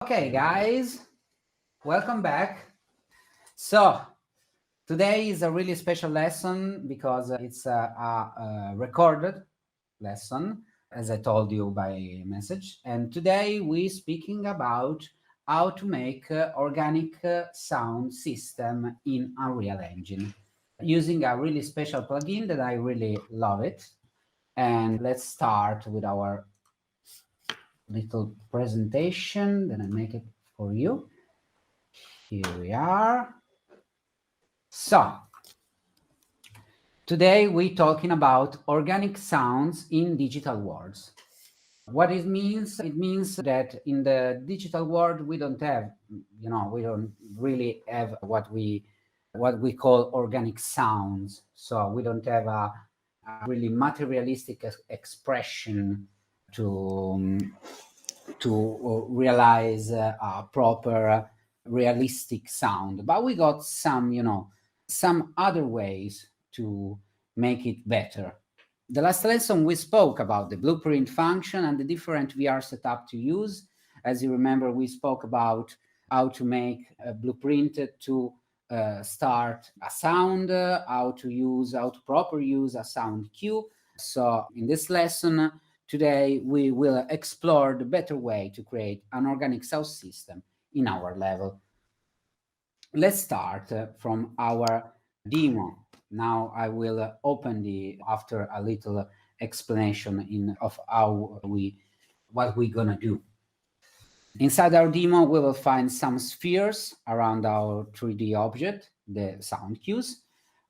Okay, guys, welcome back. So, today is a really special lesson because it's a recorded lesson, as I told you by message. And today we're speaking about how to make organic sound system in Unreal Engine using a really special plugin that I really love it. And let's start with our little presentation. Then I make it for you. Here we are. So, today we're talking about organic sounds in digital worlds. What it means? It means that in the digital world we don't have, we don't really have what we call organic sounds. So we don't have a really materialistic expression to realize a proper realistic sound, but we got some other ways to make it better. The last lesson we spoke about the blueprint function and the different VR setup to use. As you remember, we spoke about how to make a blueprint to start a sound, how to proper use a sound cue. So in this lesson today, we will explore the better way to create an organic sound system in our level. Let's start from our demo. Now I will open after a little explanation of what we're gonna do. Inside our demo, we will find some spheres around our 3D object, the sound cues.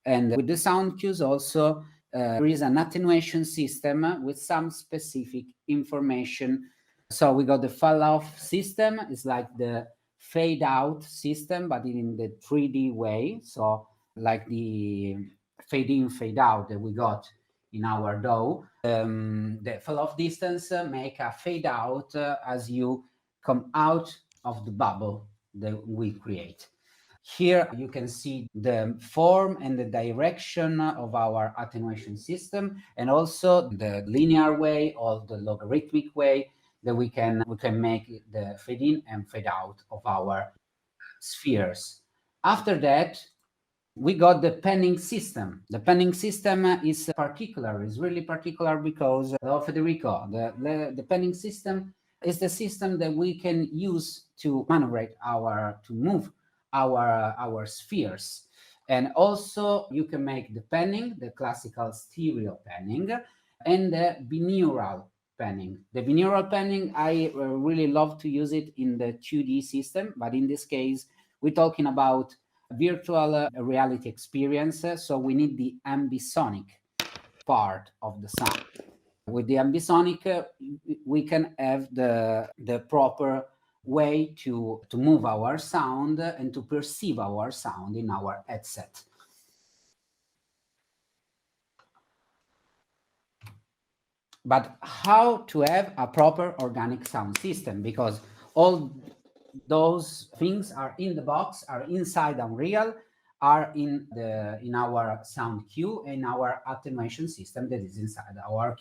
And with the sound cues also, there is an attenuation system with some specific information. So we got the fall-off system. It's like the fade-out system, but in the 3D way. So like the fade-in, fade-out that we got in our DAW. The fall-off distance make a fade-out as you come out of the bubble that we create. Here you can see the form and the direction of our attenuation system, and also the linear way or the logarithmic way that we can make the fade in and fade out of our spheres. After that, we got the panning system. The panning system is really particular because Federico, the panning system is the system that we can use to maneuver to move our spheres. And also you can make the panning, the classical stereo panning, and the binaural panning. The binaural panning, I really love to use it in the 2D system, but in this case, we're talking about virtual reality experience, so we need the ambisonic part of the sound. With the ambisonic, we can have the proper way to move our sound and to perceive our sound in our headset. But how to have a proper organic sound system? Because all those things are in the box, are inside Unreal, are in our sound cue and our attenuation system that is inside our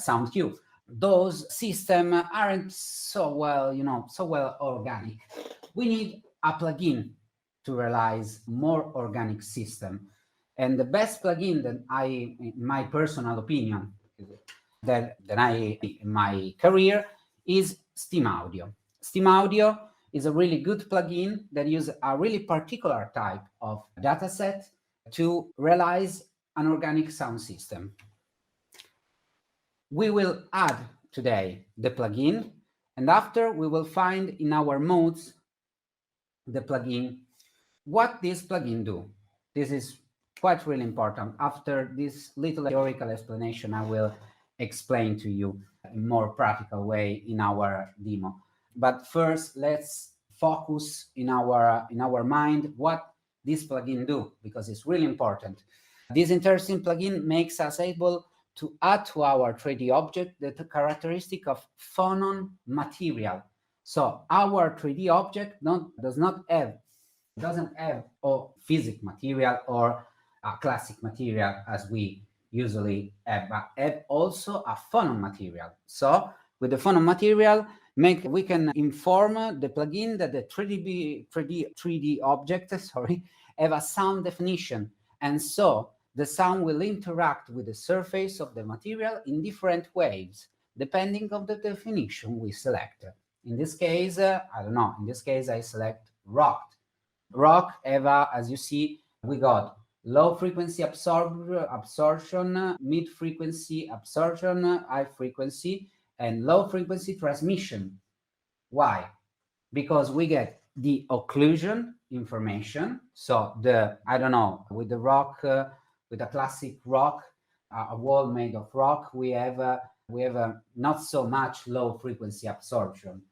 sound cue. Those systems aren't so well organic. We need a plugin to realize more organic system. And the best plugin that in my personal opinion, that I in my career is SteamAudio. SteamAudio is a really good plugin that uses a really particular type of dataset to realize an organic sound system. We will add today the plugin, and after we will find in our modes the plugin. What this plugin do? This is quite really important. After this little theoretical explanation, I will explain to you in more practical way in our demo. But first, let's focus in our mind what this plugin do, because it's really important. This interesting plugin makes us able to add to our 3D object the characteristic of phonon material. So our 3D object doesn't have a physics material or a classic material as we usually have, but have also a phonon material. So with the phonon material, we can inform the plugin that the 3D object, sorry, have a sound definition, and so the sound will interact with the surface of the material in different ways, depending on the definition we select. In this case, I don't know, in this case I select rock. Rock, Eva, as you see, we got low frequency absorption, mid frequency absorption, high frequency, and low frequency transmission. Why? Because we get the occlusion information. So I don't know, with the rock, with a classic rock, a wall made of rock, we have not so much low frequency absorption,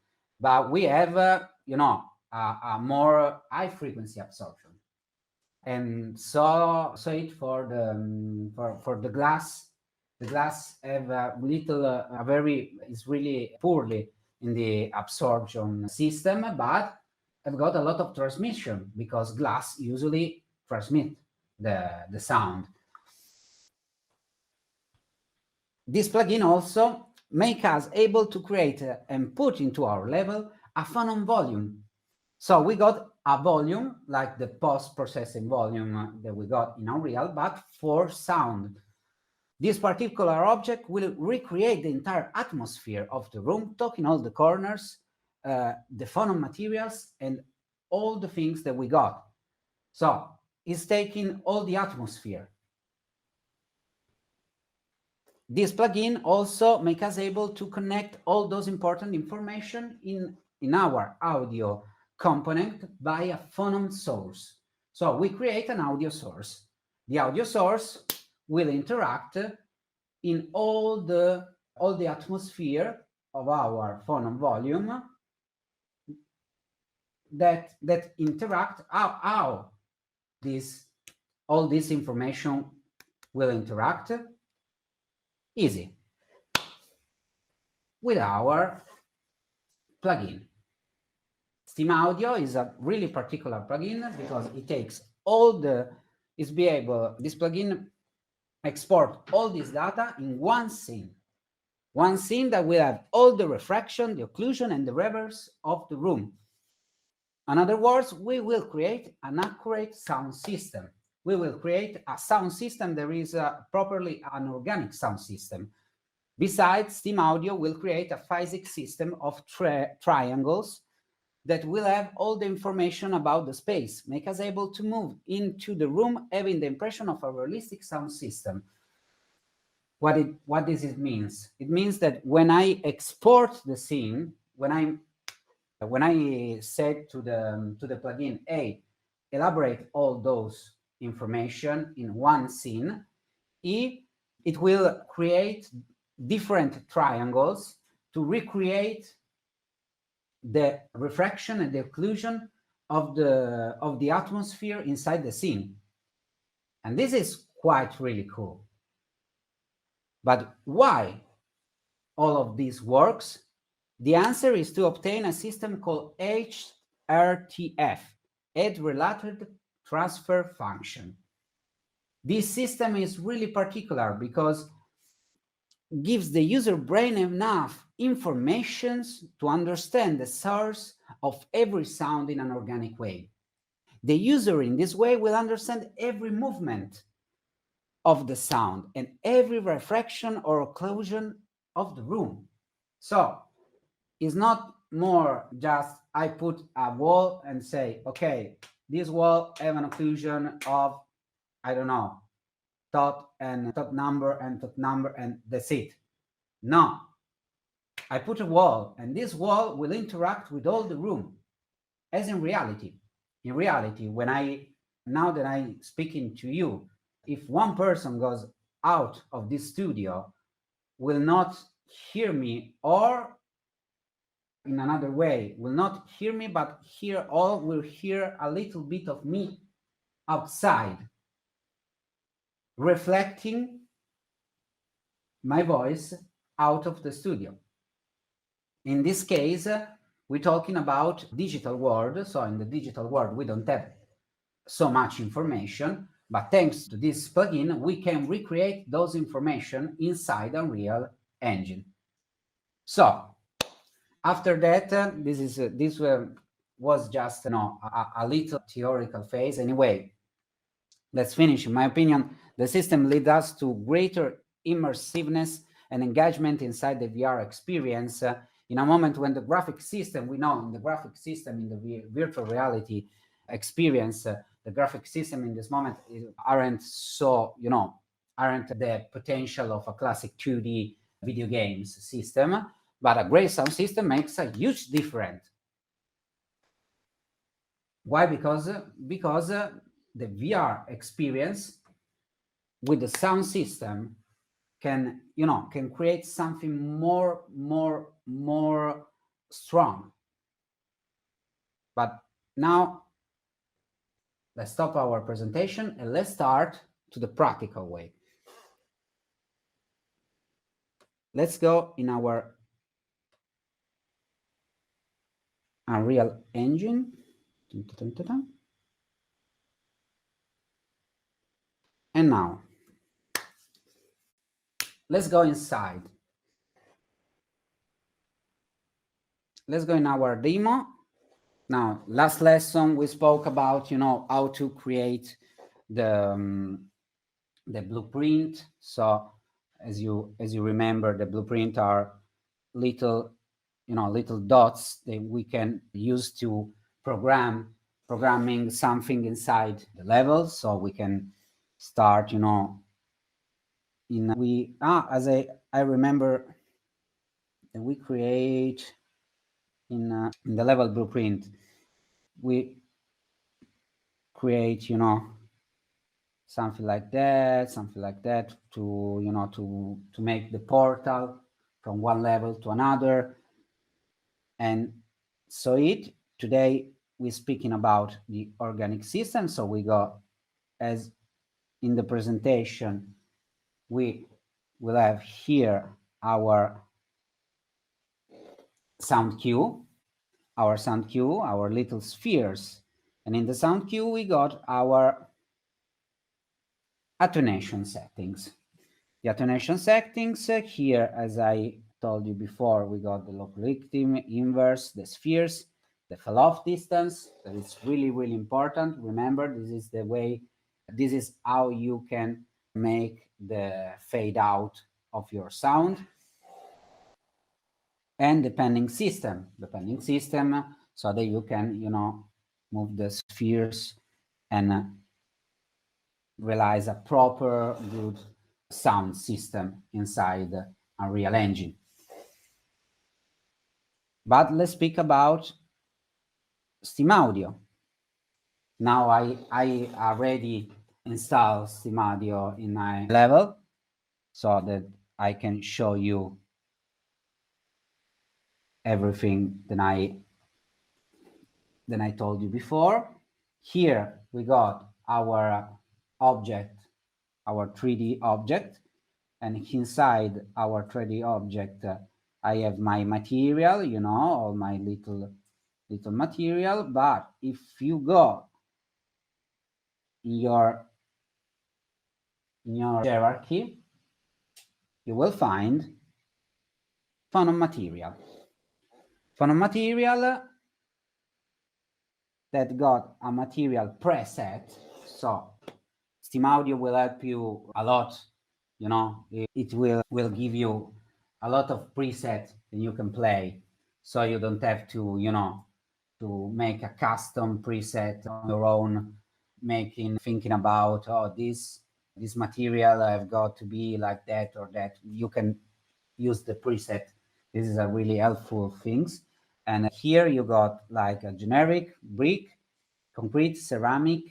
but we have, a more high frequency absorption. And so it for the glass. The glass have a little, is really poorly in the absorption system, but I've got a lot of transmission because glass usually transmit the sound. This plugin also make us able to create and put into our level a phonon volume. So we got a volume like the post-processing volume that we got in Unreal, but for sound. This particular object will recreate the entire atmosphere of the room, talking all the corners, the phonon materials, and all the things that we got. So it's taking all the atmosphere. This plugin also makes us able to connect all those important information in our audio component by a phonon source. So we create an audio source. The audio source will interact in all the atmosphere of our phonon volume that interact, how all this information will interact. Easy, with our plugin. Steam Audio is a really particular plugin because it takes this plugin export all this data in one scene that will have all the refraction, the occlusion, and the reverse of the room. In other words, we will create an accurate sound system. We will create a sound system that is properly an organic sound system. Besides, Steam Audio will create a physics system of triangles that will have all the information about the space, make us able to move into the room having the impression of a realistic sound system. What does it mean? It means that when I export the scene, when I said to the plugin, hey, elaborate all those information in one scene, it will create different triangles to recreate the refraction and the occlusion of the atmosphere inside the scene. And this is quite really cool. But why all of this works? The answer is to obtain a system called HRTF, Head Related Transfer Function. This system is really particular because it gives the user brain enough information to understand the source of every sound in an organic way. The user in this way will understand every movement of the sound and every refraction or occlusion of the room. So it's not more just I put a wall and say, okay, this wall have an occlusion of, I don't know, top number, and that's it. No, I put a wall, and this wall will interact with all the room, as in reality. In reality, now that I'm speaking to you, if one person goes out of this studio, will not hear me, or in another way, will not hear me, but will hear a little bit of me outside, reflecting my voice out of the studio. In this case, we're talking about digital world. So in the digital world, we don't have so much information, but thanks to this plugin, we can recreate those information inside Unreal Engine. So After that, this was just a little theoretical phase. Anyway, let's finish. In my opinion, the system leads us to greater immersiveness and engagement inside the VR experience. In a moment when the graphic system, we know in the graphic system, in the virtual reality experience, the graphic system in this moment aren't so, aren't the potential of a classic 2D video games system, but a great sound system makes a huge difference. Why? Because the VR experience with the sound system can create something more strong. But now let's stop our presentation and let's start to the practical way. Let's go in our Unreal Engine. And now let's go inside. Let's go in our demo. Now, last lesson we spoke about, how to create the blueprint. So as you remember, the blueprint are little dots that we can use to programming something inside the level. So we can start, as I remember that we create in the level blueprint, we create, something like that to make the portal from one level to another. And so today we're speaking about the organic system. So we got, as in the presentation, we will have here our sound cue, our little spheres. And in the sound cue, we got our attenuation settings. The attenuation settings here, as I told you before, we got the logarithmic, inverse, the spheres, the fall-off distance. That is really, really important. Remember, this is how you can make the fade out of your sound. And depending system, so that you can, move the spheres and realize a proper, good sound system inside Unreal Engine. But let's speak about SteamAudio. Now I already installed SteamAudio in my level so that I can show you everything that I told you before. Here we got our object, our 3D object, and inside our 3D object I have my material, all my little material. But if you go in your hierarchy, you will find Phonom material. Phonom material that got a material preset. So SteamAudio will help you a lot. It will give you a lot of presets that you can play, so you don't have to to make a custom preset on your own, thinking about, oh, this material I've got to be like that or that. You can use the preset. This is a really helpful things. And here you got like a generic brick, concrete, ceramic,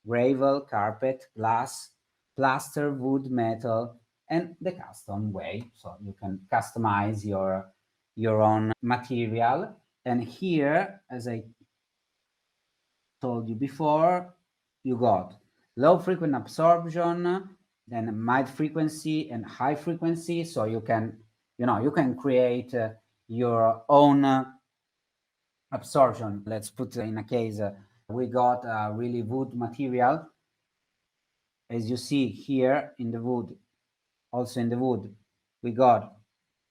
gravel, carpet, glass, plaster, wood, metal, and the custom way. So you can customize your own material. And here, as I told you before, you got low frequency absorption, then mid frequency and high frequency. So you can, you can create your own absorption. Let's put in a case, we got a really wood material. As you see here in the wood, also in the wood, we got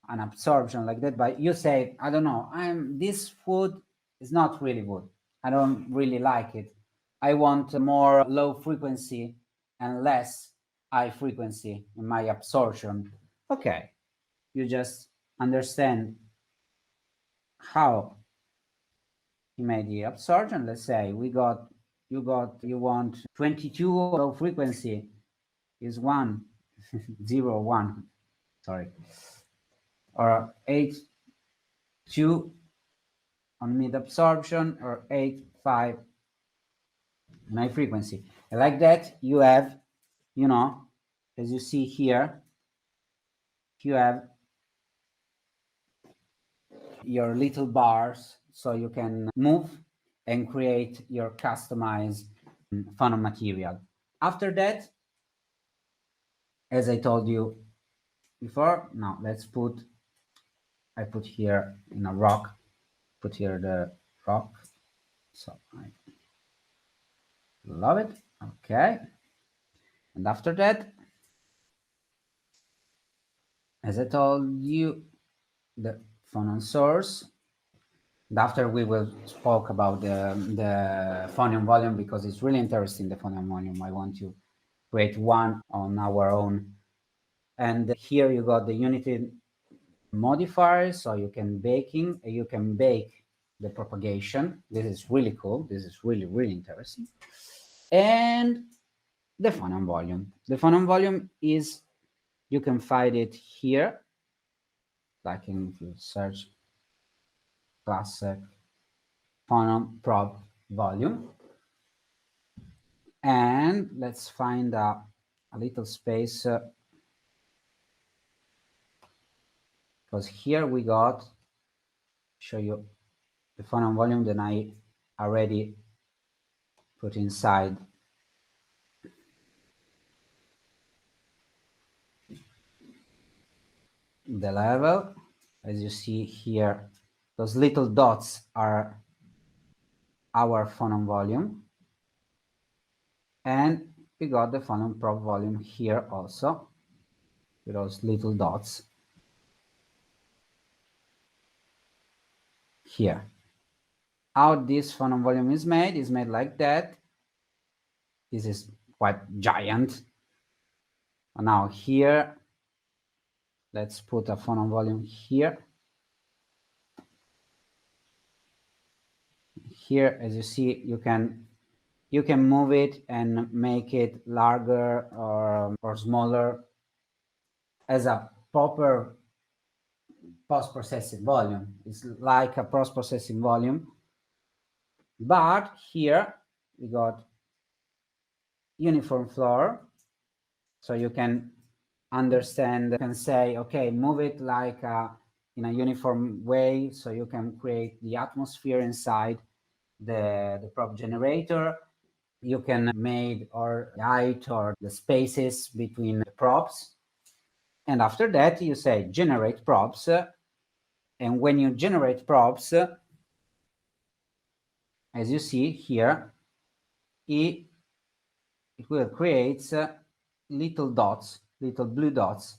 an absorption like that, but you say, I don't know, this food is not really good. I don't really like it. I want more low frequency and less high frequency in my absorption. Okay, you just understand how he made the absorption. Let's say you want 22 low frequency is 101, sorry, or 8.2 on mid absorption, or 8.5 on high frequency. And like that, you have, as you see here, you have your little bars, so you can move and create your customized phonon material. After that, as I told you before, now I put here in a rock, put here the rock, so I love it. Okay, and after that, as I told you, the phonon source. And after we will talk about the phonium volume, because it's really interesting, the phonium volume. I want to create one on our own. And here you got the unity modifier, so you can bake the propagation. This is really cool. This is really, really interesting. And the phonium volume. The phonium volume is, you can find it here, like if you search classic phonon prob volume. And let's find a little space, because here we got, show you the phonon volume that I already put inside the level. As you see here, those little dots are our phonon volume. And we got the phonon prob volume here also, with those little dots here. How this phonon volume is made like that. This is quite giant. Now here, let's put a phonon volume here. Here, as you see, you can move it and make it larger or smaller as a proper post-processing volume. It's like a post-processing volume. But here we got uniform floor, so you can understand, you can say, okay, move it like in a uniform way, so you can create the atmosphere inside the probe generator. You can make or height or the spaces between the probes. And after that, you say generate probes. And when you generate probes, as you see here, it will create little dots, little blue dots.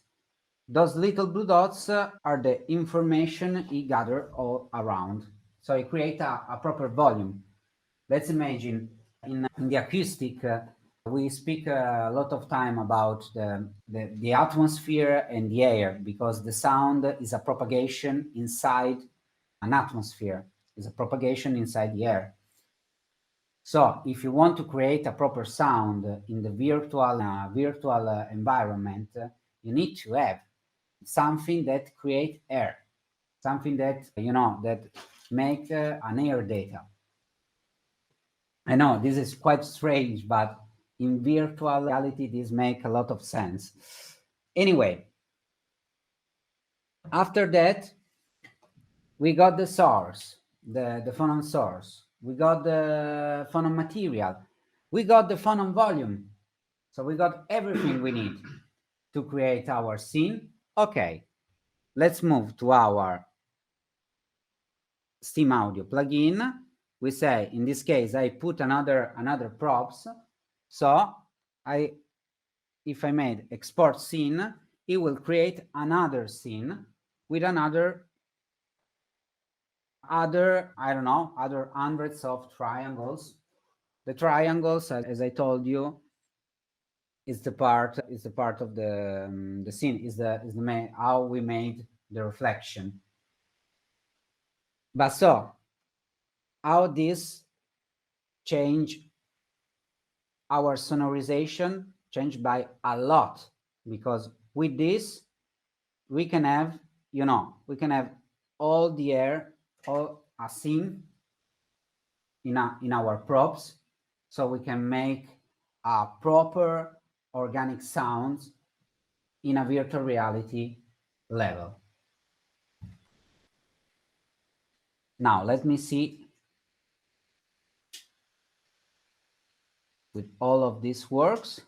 Those little blue dots are the information it gathered all around. So it creates a proper volume. Let's imagine in the acoustic, we speak a lot of time about the atmosphere and the air, because the sound is a propagation inside an atmosphere, is a propagation inside the air. So if you want to create a proper sound in the virtual environment, you need to have something that create air, something that, that make an air data. I know this is quite strange, but in virtual reality, this make a lot of sense. Anyway, after that, we got the source, the phonon source. We got the phonon material. We got the phonon volume. So we got everything we need to create our scene. Okay, let's move to our Steam Audio plugin. We say, in this case, I put another props. So if I made export scene, it will create another scene. with another I don't know, other hundreds of triangles. The triangles, as I told you, is the part of the scene, is the main, how we made the reflection. But so how this change our sonorization, changed by a lot, because with this we can have, we can have all the air, all a scene in our props, so we can make a proper organic sounds in a virtual reality level. Now let me see with all of this works.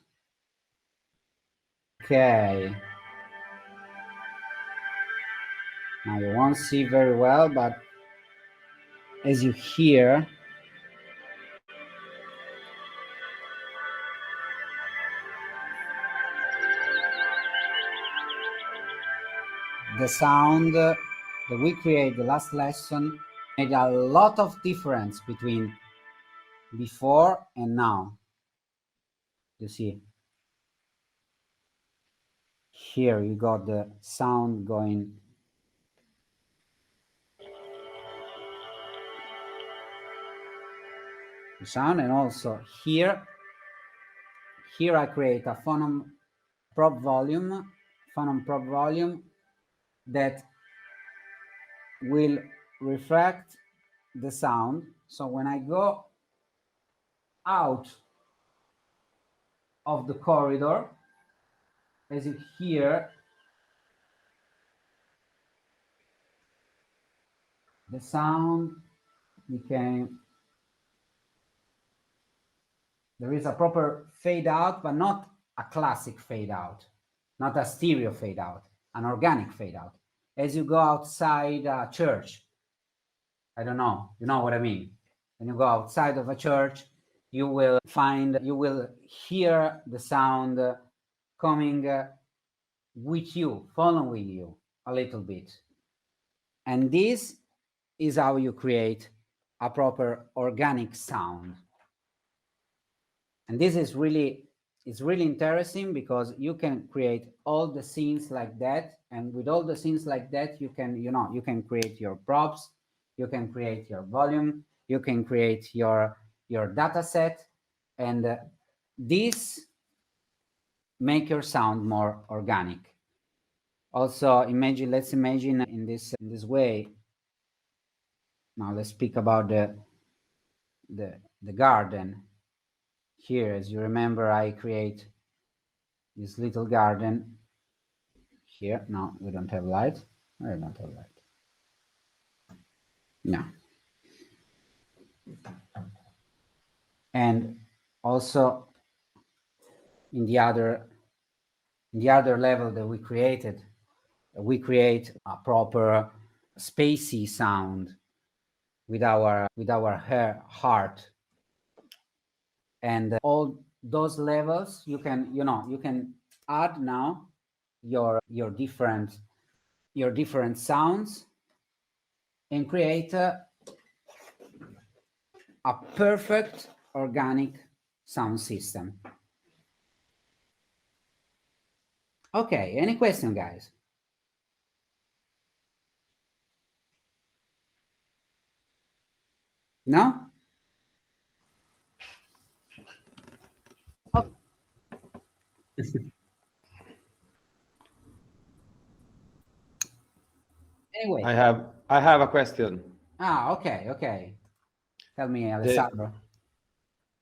Okay. Now you won't see very well, but as you hear, the sound that we create the last lesson made a lot of difference between before and now. You see, here you got the sound going. The sound, and also here I create a phonom prop volume that will reflect the sound. So when I go out of the corridor, as you hear, the sound became, there is a proper fade out, but not a classic fade out, not a stereo fade out, an organic fade out. As you go outside a church, I don't know, you know what I mean? When you go outside of a church, you will hear the sound coming with you, following you a little bit. And this is how you create a proper organic sound. And this is really, it's really interesting, because you can create all the scenes like that. And with all the scenes like that, you can, you can create your props, you can create your volume, you can create your data set, and this make your sound more organic. Also, let's imagine in this way. Now let's speak about the garden. Here, as you remember, I create this little garden here. Now we don't have light. I don't have light. No. And also in the other level that we created, we create a proper spacey sound with our heart. And all those levels, you can, you can add now your different sounds and create a perfect organic sound system. Okay, any question, guys? No? Oh. Anyway, I have a question. Okay. Tell me, Alessandro.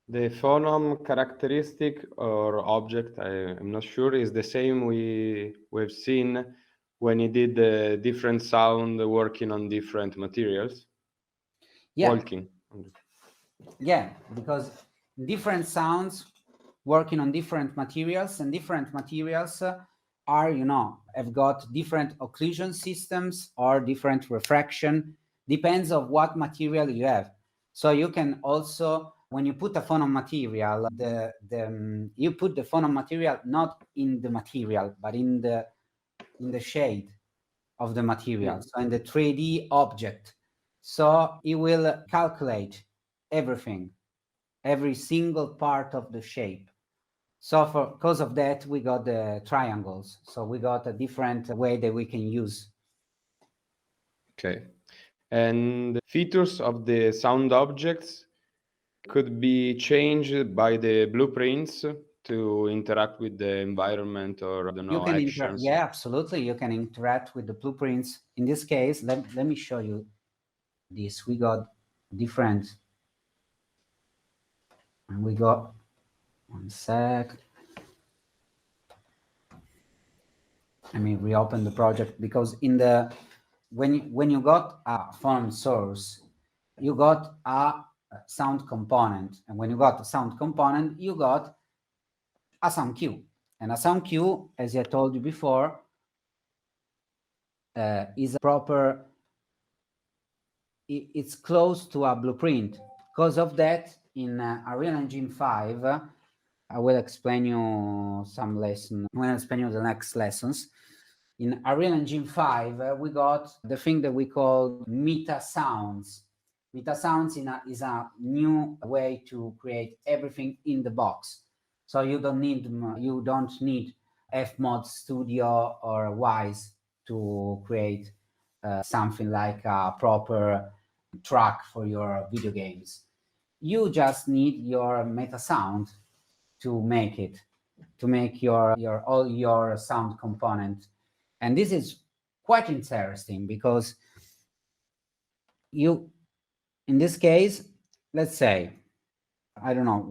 The phonom characteristic or object, I'm not sure, is the same we've seen when he did the different sound working on different materials. Yeah. Walking. Yeah, because different sounds working on different materials, and different materials are, have got different occlusion systems or different refraction, depends on what material you have. So you can also, when you put a phonom material, you put the phonom material not in the material, but in the shade. of the material, so in the 3D object. So it will calculate everything, every single part of the shape. So because of that, we got the triangles. So we got a different way that we can use. Okay. And the features of the sound objects could be changed by the blueprints to interact with the environment, or I don't know, actions. Yeah, absolutely. You can interact with the blueprints. In this case, let me show you this. We got different, and we got, one sec. Let me reopen the project, because in the when you got a phone source, you got a sound component, and when you got a sound component, you got a sound cue. And a sound cue, as I told you before, is a proper, it's close to a blueprint. Because of that, in Unreal Engine 5, I will explain you some lesson when I explain you the next lessons. In Unreal Engine 5, we got the thing that we call meta sounds. Meta sounds is a new way to create everything in the box. So you don't need Fmod Studio or Wise to create something like a proper track for your video games. You just need your meta sound to make it, to make all your sound component. And this is quite interesting, because you, in this case, let's say, I don't know,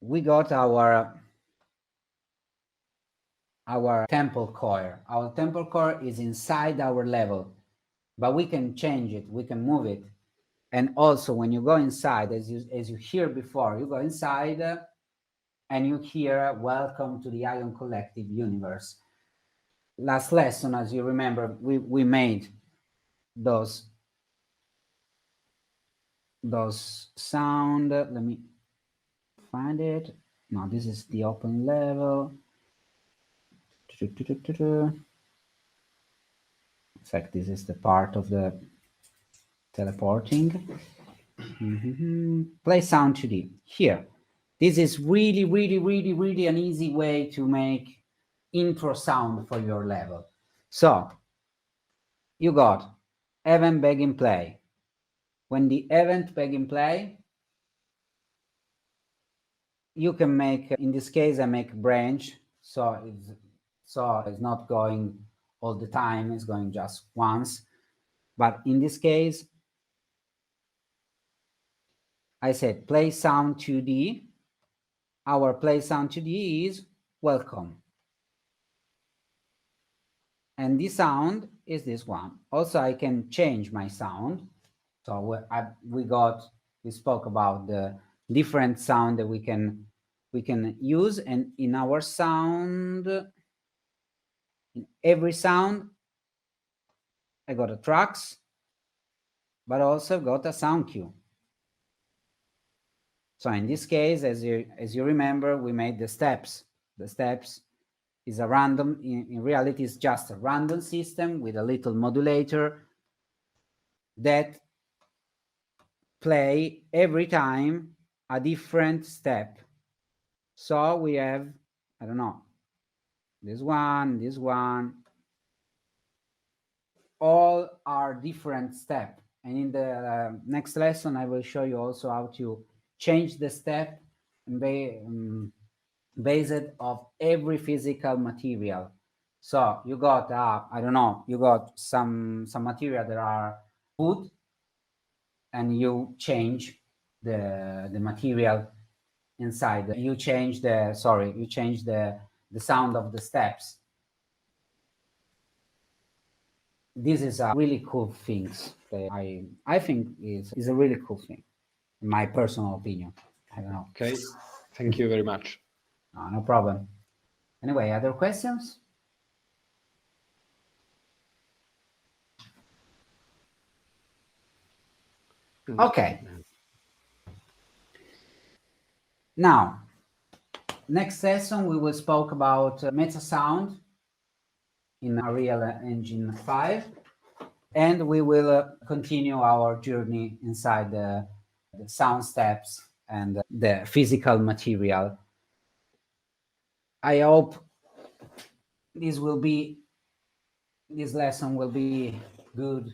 we got our temple core. Our temple core is inside our level, but we can change it, we can move it. And also when you go inside, as you hear before, you go inside and you hear "Welcome to the Ion Collective universe." Last lesson, as you remember, we made those sound. Let me find it. No, this is the open level. In fact, this is the part of the teleporting. Play sound 2D here. This is really an easy way to make intro sound for your level. So you got event begin play. When the event begin play, you can make, in this case, I make branch, so it's not going all the time, it's going just once. But in this case, I said play sound 2D. Our play sound 2D is welcome. And the sound is this one. Also, I can change my sound. So we spoke about the different sound that we can use, and in our sound, in every sound, I got a tracks, but also got a sound cue. So in this case, as you remember, we made the steps. The steps is a random, in reality, it's just a random system with a little modulator that play every time a different step. So we have, I don't know, this one, all are different step. And in the next lesson, I will show you also how to change the step based of every physical material. So you got, I don't know, you got some material that are wood, and you change the material inside. You change the sound of the steps. This is a really cool thing. I think is a really cool thing, in my personal opinion. I don't know. Okay, thank you very much. No problem. Anyway, other questions? Okay. Now, next session we will spoke about meta sound. in Unreal Engine 5, and we will continue our journey inside the sound steps and the physical material. I hope this lesson will be good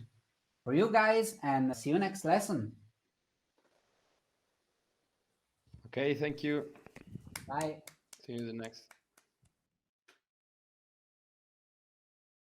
for you guys, and see you next lesson. Okay, thank you. Bye. See you in the next.